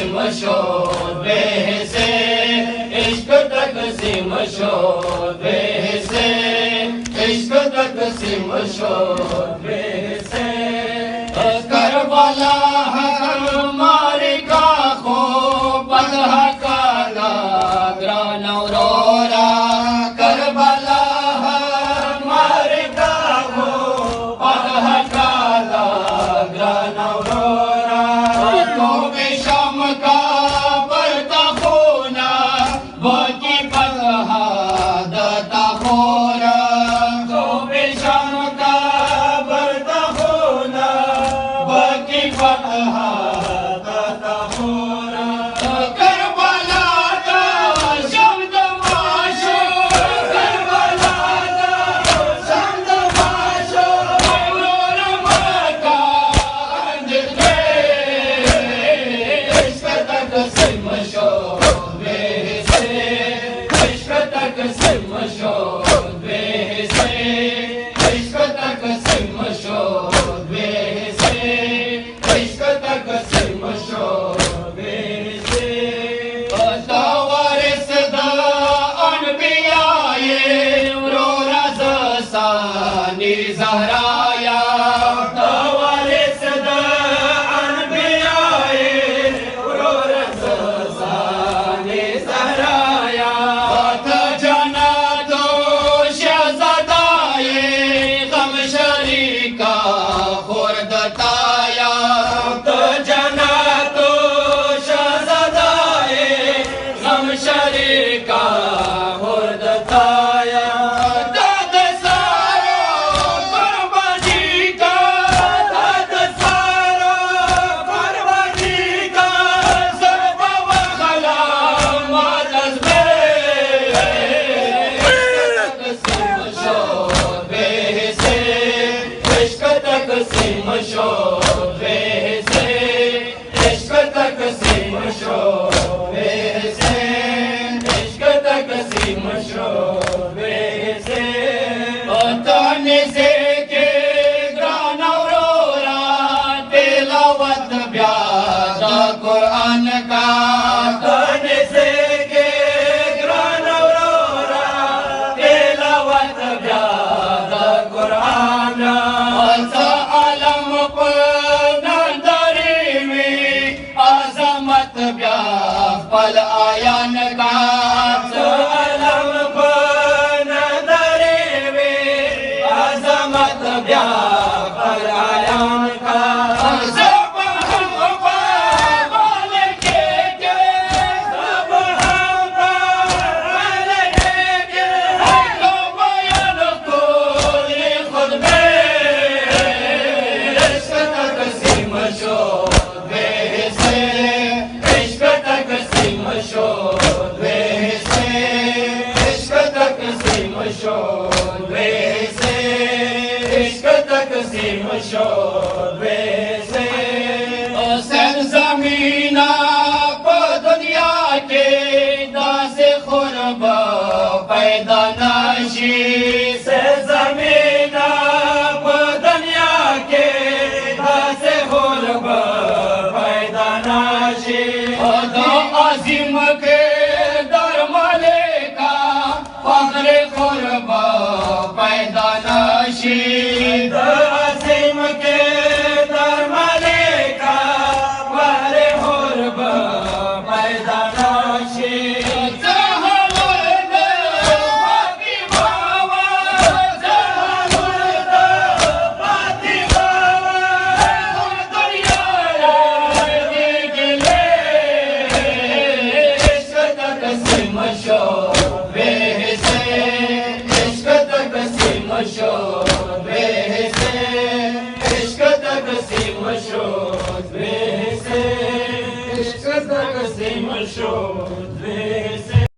तकसीम शोबे से, इश्क तकसीम शोबे से, इश्क तकसीम शोबे से। करबला हमारी का खो बदह काला ग्रान औरोरा, करबला हमारी का खो बदह काला ग्रान औरोरा। तो बेशम का बरता खूना बाकी बदह दता खोरा, तो बेशम का बरता खूना बाकी बदह दता खोरा। करबला का शब्द माशूर, करबला का शब्द माशूर, नूर मक्का अंजले, इश्क तकसीम शोबे से, इश्क तकसीम शोबे से, इश्क तकसीम शोबे से, इश्क तकसीम शोबे से। वारिस दा अनबियाए रोरा सानी ज़हराया, वारिस दा अनबियाए रोरा सानी ज़हराया। था जाना तो शहज़ादाए गम शरीका खुर्दताया, तो जाना तो शहज़ादाए गम शरीका खुर्दताया। दाद सारो कुर्बानी का, दाद सारो कुर्बानी का, सब वखला मातज़ में, तकसीम शोबे से, इश्क तकसीम शोबे से, इश्क तकसीम शोबे से, इश्क तकसीम शोबे से। ताने से के ग्रान औरोरा तिलावत ब्यादा कुरान का, ताने से के ग्रान औरोरा तिलावत ब्यादा कुरान। आलम पर नंदरी में आजमत ब्या पल आयन का, आलम पर नंदरी में आजमत ब्या पल आयन का। सब हम बोल के सब हम बोल के तो बयान को खुद में, इश्क तकसीम शोबे से, इश्क तकसीम शोबे से, इश्क तकसीम शोबे से, इश्क तकसीम शोबे से। सरज़मीना प दुनिया के दासे खुरबा पैदा नाशी, सरज़मीना प दुनिया के दासे खुरबा पैदा नाशी। दो अज़ीम के दरमले का फख्र खुरबा पैदा नाशी, दो अज़ीम के दरमले का फख्र खुरबा पैदा नाशी। शोबे से, इश्क तकसीम शोबे से, इश्क तकसीम शोबे से, इश्क तकसीम शोबे